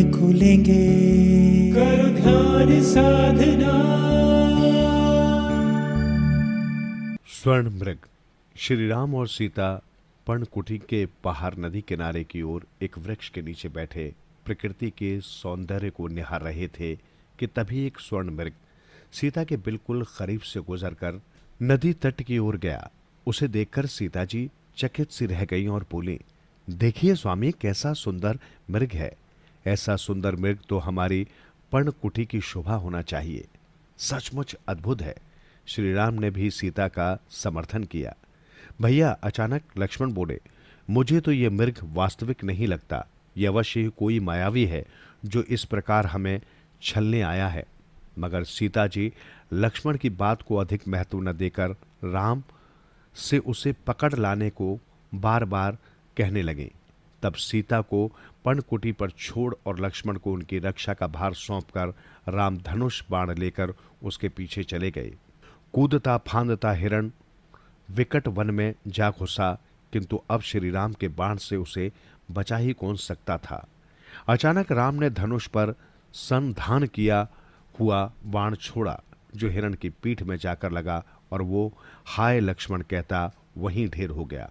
नेत्र खुलेंगे, करो ध्यान साधना। स्वर्ण मृग। श्री राम और सीता पर्णकुटी के बाहर नदी किनारे की ओर एक वृक्ष के नीचे बैठे प्रकृति के सौंदर्य को निहार रहे थे कि तभी एक स्वर्ण मृग सीता के बिल्कुल करीब से गुजरकर नदी तट की ओर गया। उसे देखकर सीता जी चकित सी रह गईं और बोली, देखिए स्वामी, कैसा सुंदर मृग है। ऐसा सुंदर मृग तो हमारी पर्णकुटी की शोभा होना चाहिए। सचमुच अद्भुत है। श्री राम ने भी सीता का समर्थन किया। भैया, अचानक लक्ष्मण बोले, मुझे तो ये मृग वास्तविक नहीं लगता। ये अवश्य ही कोई मायावी है जो इस प्रकार हमें छलने आया है। मगर सीता जी लक्ष्मण की बात को अधिक महत्व न देकर राम से उसे पकड़ लाने को बार बार कहने लगे। तब सीता को पर्णकुटी पर छोड़ और लक्ष्मण को उनकी रक्षा का भार सौंपकर राम धनुष बाण लेकर उसके पीछे चले गए। कूदता फांदता हिरण विकट वन में जा घुसा, किंतु अब श्री राम के बाण से उसे बचा ही कौन सकता था। अचानक राम ने धनुष पर संधान किया हुआ बाण छोड़ा, जो हिरण की पीठ में जाकर लगा और वो हाय लक्ष्मण कहता वहीं ढेर हो गया।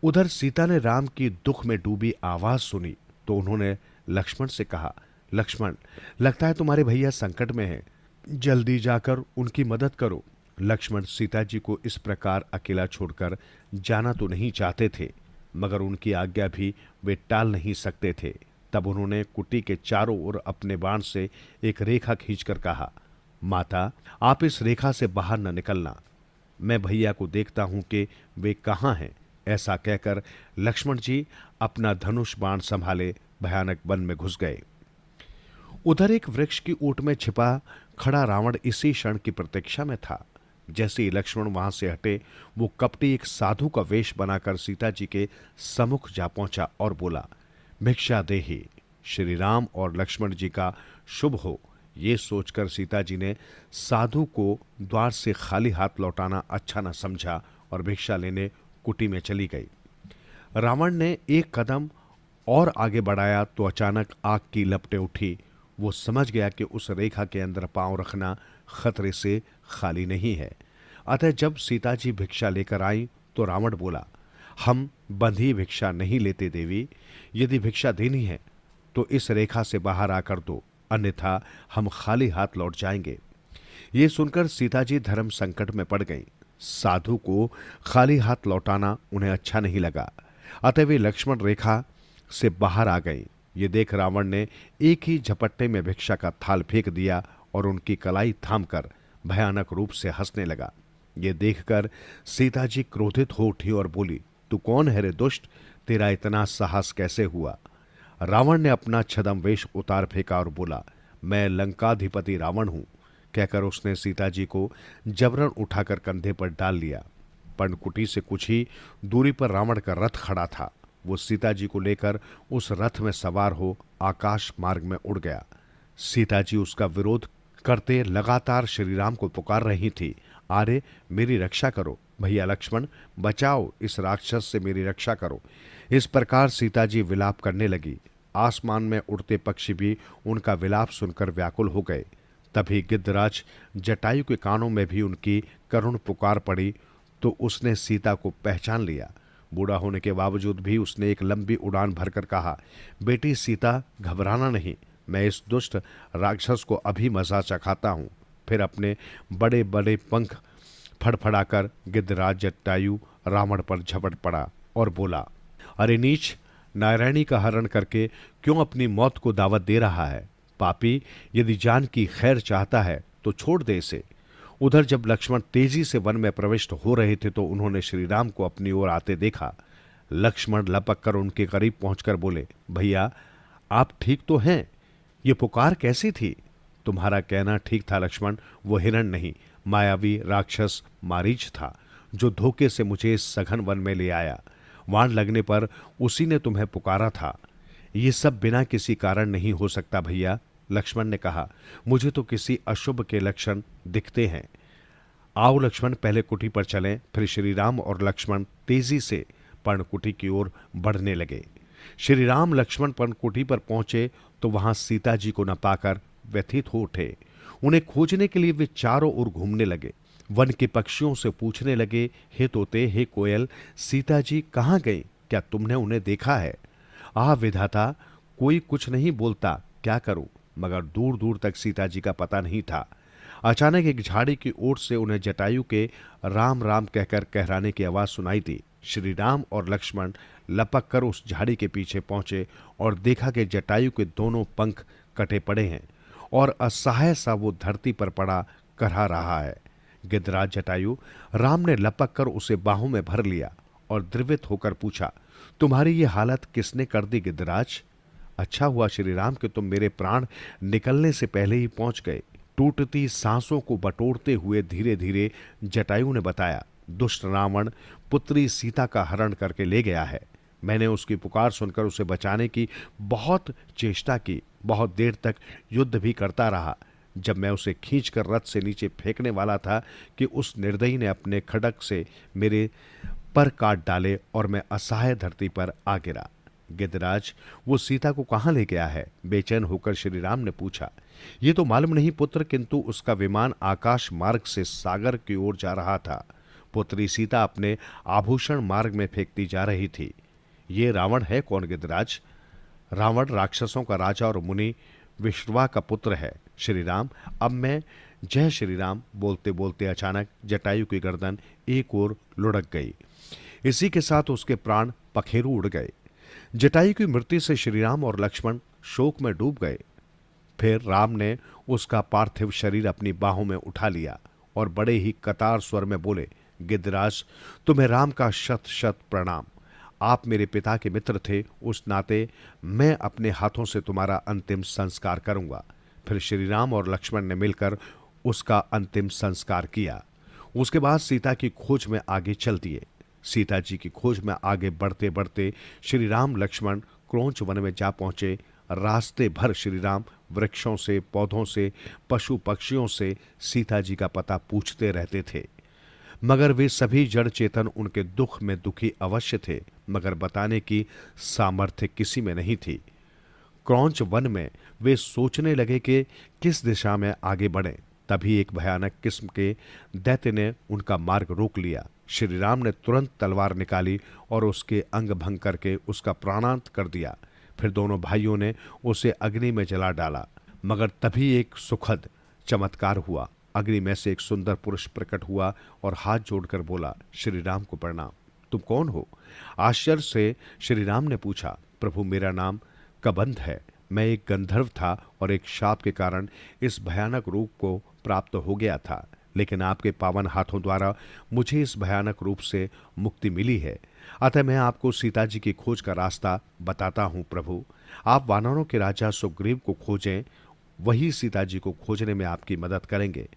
उधर सीता ने राम की दुख में डूबी आवाज सुनी तो उन्होंने लक्ष्मण से कहा, लक्ष्मण, लगता है तुम्हारे भैया संकट में हैं, जल्दी जाकर उनकी मदद करो। लक्ष्मण सीता जी को इस प्रकार अकेला छोड़कर जाना तो नहीं चाहते थे, मगर उनकी आज्ञा भी वे टाल नहीं सकते थे। तब उन्होंने कुटी के चारों ओर अपने बाण से एक रेखा खींचकर कहा, माता, आप इस रेखा से बाहर न निकलना। मैं भैया को देखता हूं कि वे कहां हैं। ऐसा कहकर लक्ष्मण जी अपना धनुष बाण संभाले भयानक वन में घुस गए। उधर एक वृक्ष की ओट में छिपा खड़ा रावण इसी क्षण की प्रतीक्षा में था। जैसे ही लक्ष्मण वहां से हटे, वो कपटी एक साधु का वेश बनाकर सीता जी के सम्मुख जा पहुंचा और बोला, भिक्षा देहि। श्री राम और लक्ष्मण जी का शुभ हो, ये सोचकर सीता जी ने साधु को द्वार से खाली हाथ लौटाना अच्छा न समझा और भिक्षा लेने कुटी में चली गई। रावण ने एक कदम और आगे बढ़ाया तो अचानक आग की लपटें उठी। वो समझ गया कि उस रेखा के अंदर पांव रखना खतरे से खाली नहीं है। अतः जब सीता जी भिक्षा लेकर आई तो रावण बोला, हम बंधी भिक्षा नहीं लेते देवी। यदि भिक्षा देनी है तो इस रेखा से बाहर आकर दो, अन्यथा हम खाली हाथ लौट जाएंगे। ये सुनकर सीता जी धर्म संकट में पड़ गईं। साधु को खाली हाथ लौटाना उन्हें अच्छा नहीं लगा, अतः वे लक्ष्मण रेखा से बाहर आ गईं। ये देख रावण ने एक ही झपट्टे में भिक्षा का थाल फेंक दिया और उनकी कलाई थामकर भयानक रूप से हंसने लगा। ये देखकर सीता जी क्रोधित हो उठी और बोली, तू कौन है रे दुष्ट, तेरा इतना साहस कैसे हुआ। रावण ने अपना छद्म वेश उतार फेंका और बोला, मैं लंकाधिपति रावण हूं। कहकर उसने सीता जी को जबरन उठाकर कंधे पर डाल लिया। पर्णकुटी से कुछ ही दूरी पर रावण का रथ खड़ा था। वो सीता जी को लेकर उस रथ में सवार हो आकाश मार्ग में उड़ गया। सीता जी उसका विरोध करते लगातार श्री राम को पुकार रही थी, आरे मेरी रक्षा करो, भैया लक्ष्मण बचाओ, इस राक्षस से मेरी रक्षा करो। इस प्रकार सीता जी विलाप करने लगी। आसमान में उड़ते पक्षी भी उनका विलाप सुनकर व्याकुल हो गए। तभी गिद्धराज जटायु के कानों में भी उनकी करुण पुकार पड़ी तो उसने सीता को पहचान लिया। बूढ़ा होने के बावजूद भी उसने एक लंबी उड़ान भरकर कहा, बेटी सीता, घबराना नहीं, मैं इस दुष्ट राक्षस को अभी मजा चखाता हूं। फिर अपने बड़े बड़े पंख फड़फड़ाकर गिद्धराज जटायु रावण पर झपट पड़ा और बोला, अरे नीच, नारायणी का हरण करके क्यों अपनी मौत को दावत दे रहा है। पापी, यदि जान की खैर चाहता है तो छोड़ दे इसे। उधर जब लक्ष्मण तेजी से वन में प्रविष्ट हो रहे थे तो उन्होंने श्री राम को अपनी ओर आते देखा। लक्ष्मण लपक कर उनके करीब पहुंचकर बोले, भैया आप ठीक तो हैं? ये पुकार कैसी थी? तुम्हारा कहना ठीक था लक्ष्मण, वो हिरण नहीं, मायावी राक्षस मारीच था जो धोखे से मुझे इस सघन वन में ले आया। वाण लगने पर उसी ने तुम्हें पुकारा था। ये सब बिना किसी कारण नहीं हो सकता भैया। लक्ष्मण ने कहा, मुझे तो किसी अशुभ के लक्षण दिखते हैं। आओ लक्ष्मण, पहले कुटी पर चलें। फिर श्री राम और लक्ष्मण तेजी से पर्णकुटी की ओर बढ़ने लगे। श्री राम लक्ष्मण पर्णकुटी पर पहुंचे तो वहां सीता जी को न पाकर व्यथित हो उठे। उन्हें खोजने के लिए वे चारों ओर घूमने लगे। वन के पक्षियों से पूछने लगे, हे तोते, हे कोयल, सीता जी कहाँ गई? क्या तुमने उन्हें देखा है? आह विधाता, कोई कुछ नहीं बोलता, क्या करूं? मगर दूर दूर तक सीता जी का पता नहीं था। अचानक एक झाड़ी की ओर से उन्हें जटायु के राम राम कहकर कहराने की आवाज सुनाई दी। श्री राम और लक्ष्मण लपक कर उस झाड़ी के पीछे पहुंचे और देखा कि जटायु के दोनों पंख कटे पड़े हैं और असहाय सा वो धरती पर पड़ा करहा रहा है। गिद्धराज जटायु राम ने लपक कर उसे बाहों में भर लिया और द्रवित होकर पूछा, तुम्हारी ये हालत किसने कर दी गिद्धराज? अच्छा हुआ श्री राम कि तुम मेरे प्राण निकलने से पहले ही पहुंच गए। टूटती सांसों को बटोरते हुए धीरे धीरे जटायु ने बताया, दुष्ट रावण पुत्री सीता का हरण करके ले गया है। मैंने उसकी पुकार सुनकर उसे बचाने की बहुत चेष्टा की, बहुत देर तक युद्ध भी करता रहा। जब मैं उसे खींचकर रथ से नीचे फेंकने वाला था कि उस निर्दयी ने अपने खड्ग से मेरे पर काट डाले और मैं असहाय धरती पर आ गिरा। गिद्धराज, वो सीता को कहां ले गया है? बेचैन होकर श्री राम ने पूछा। ये तो मालूम नहीं पुत्र, किंतु उसका विमान आकाश मार्ग से सागर की ओर जा रहा था। पुत्री सीता अपने आभूषण मार्ग में फेंकती जा रही थी। ये रावण है कौन गिद्धराज? रावण राक्षसों का राजा और मुनि विश्रवा का पुत्र है। श्री राम, अब मैं जय श्री राम बोलते बोलते अचानक जटायु की गर्दन एक ओर लुढ़क गई। इसी के साथ उसके प्राण पखेरु उड़ गए। जटायु की मृत्यु से श्री राम और लक्ष्मण शोक में डूब गए। फिर राम ने उसका पार्थिव शरीर अपनी बाहों में उठा लिया और बड़े ही कतार स्वर में बोले, गिद्धराज, तुम्हें राम का शत शत प्रणाम। आप मेरे पिता के मित्र थे, उस नाते मैं अपने हाथों से तुम्हारा अंतिम संस्कार करूंगा। फिर श्री राम और लक्ष्मण ने मिलकर उसका अंतिम संस्कार किया। उसके बाद सीता की खोज में आगे चल दिए। सीता जी की खोज में आगे बढ़ते बढ़ते श्री राम लक्ष्मण क्रोंच वन में जा पहुंचे। रास्ते भर श्री राम वृक्षों से, पौधों से, पशु पक्षियों से सीता जी का पता पूछते रहते थे, मगर वे सभी जड़ चेतन उनके दुख में दुखी अवश्य थे, मगर बताने की सामर्थ्य किसी में नहीं थी। क्रौंच वन में वे सोचने लगे कि किस दिशा में आगे बढ़ें। तभी एक भयानक किस्म के दैत्य ने उनका मार्ग रोक लिया। श्री राम ने तुरंत तलवार निकाली और उसके अंग भंग करके उसका प्राणांत कर दिया। फिर दोनों भाइयों ने उसे अग्नि में जला डाला, मगर तभी एक सुखद चमत्कार हुआ। अग्नि में से एक सुंदर पुरुष प्रकट हुआ और हाथ जोड़कर बोला, श्री राम को प्रणाम। तुम कौन हो? आश्चर्य से श्री राम ने पूछा। प्रभु, मेरा नाम कबंध है। मैं एक गंधर्व था और एक शाप के कारण इस भयानक रूप को प्राप्त हो गया था, लेकिन आपके पावन हाथों द्वारा मुझे इस भयानक रूप से मुक्ति मिली है। अतः मैं आपको सीता जी की खोज का रास्ता बताता हूं। प्रभु, आप वानरों के राजा सुग्रीव को खोजें, वही सीता जी को खोजने में आपकी मदद करेंगे।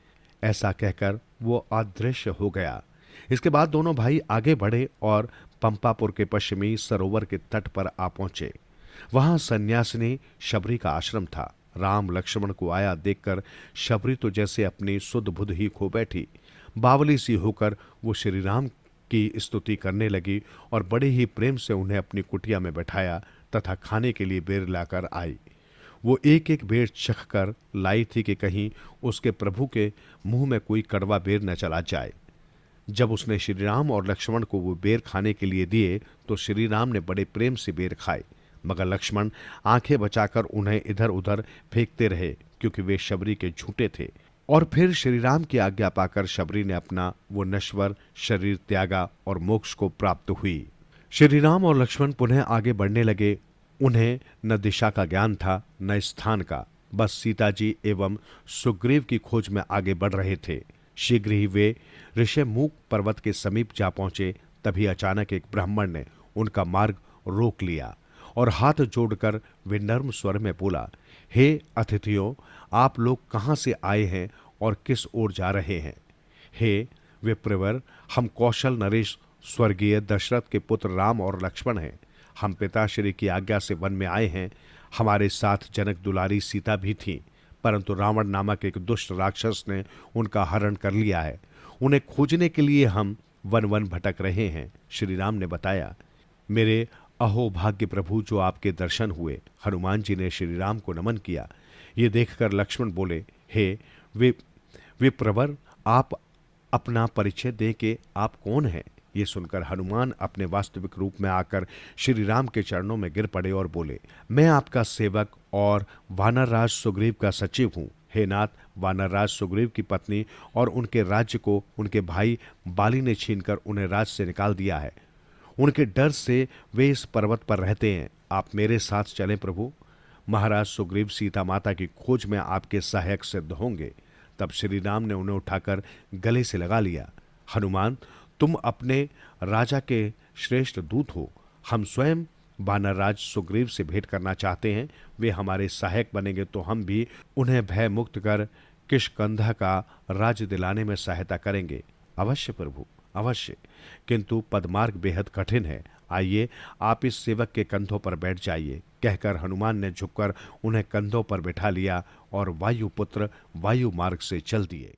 ऐसा कहकर वो अदृश्य हो गया। इसके बाद दोनों भाई आगे बढ़े और पंपापुर के पश्चिमी सरोवर के तट पर आ पहुंचे। वहां सन्यासिनी शबरी का आश्रम था। राम लक्ष्मण को आया देखकर शबरी तो जैसे अपनी सुध बुध ही खो बैठी। बावली सी होकर वो श्री राम की स्तुति करने लगी और बड़े ही प्रेम से उन्हें अपनी कुटिया में बैठाया तथा खाने के लिए बेर लाकर आई। वो एक एक बेर चख कर लाई थी कि कहीं उसके प्रभु के मुंह में कोई कड़वा बेर न चला जाए। जब उसने श्री राम और लक्ष्मण को वो बेर खाने के लिए दिए तो श्री राम ने बड़े प्रेम से बेर खाए, मगर लक्ष्मण आंखें बचाकर उन्हें इधर उधर फेंकते रहे, क्योंकि वे शबरी के झूठे थे। और फिर श्री राम की आज्ञा पाकर शबरी ने अपना वो नश्वर शरीर त्यागा और मोक्ष को प्राप्त हुई। श्री राम और लक्ष्मण पुनः आगे बढ़ने लगे। उन्हें न दिशा का ज्ञान था न स्थान का, बस सीता जी एवं सुग्रीव की खोज में आगे बढ़ रहे थे। शीघ्र ही वे ऋषिमुख पर्वत के समीप जा पहुंचे। तभी अचानक एक ब्राह्मण ने उनका मार्ग रोक लिया और हाथ जोड़कर विनम्र स्वर में बोला, हे अतिथियों, आप लोग कहां से आए हैं और किस ओर जा रहे हैं? हे विप्रवर, हम कौशल नरेश स्वर्गीय दशरथ के पुत्र राम और लक्ष्मण हैं। हम पिताश्री की आज्ञा से वन में आए हैं। हमारे साथ जनक दुलारी सीता भी थी, परंतु रावण नामक एक दुष्ट राक्षस ने उनका हरण कर लिया है। उन्हें खोजने के लिए हम वन वन भटक रहे हैं। श्री राम ने बताया, मेरे अहो भाग्य प्रभु, जो आपके दर्शन हुए। हनुमान जी ने श्री राम को नमन किया। ये देखकर लक्ष्मण बोले, हे विप्रवर, आप अपना परिचय दे के आप कौन हैं? ये सुनकर हनुमान अपने वास्तविक रूप में आकर श्री राम के चरणों में गिर पड़े और बोले, मैं आपका सेवक और वानरराज सुग्रीव का सचिव हूँ। हे नाथ, वानरराज सुग्रीव की पत्नी और उनके राज्य को उनके भाई बाली ने छीनकर उन्हें राज्य से निकाल दिया है। उनके डर से वे इस पर्वत पर रहते हैं। आप मेरे साथ चलें प्रभु। महाराज सुग्रीव सीता माता की खोज में आपके सहायक सिद्ध होंगे। तब श्री राम ने उन्हें उठाकर गले से लगा लिया। हनुमान, तुम अपने राजा के श्रेष्ठ दूत हो। हम स्वयं वानरराज सुग्रीव से भेंट करना चाहते हैं। वे हमारे सहायक बनेंगे तो हम भी उन्हें भय मुक्त कर किष्किंधा का राज्य दिलाने में सहायता करेंगे। अवश्य प्रभु, अवश्य, किंतु पदमार्ग बेहद कठिन है। आइए, आप इस सेवक के कंधों पर बैठ जाइए। कहकर हनुमान ने झुककर उन्हें कंधों पर बैठा लिया और वायुपुत्र वायु मार्ग से चल दिए।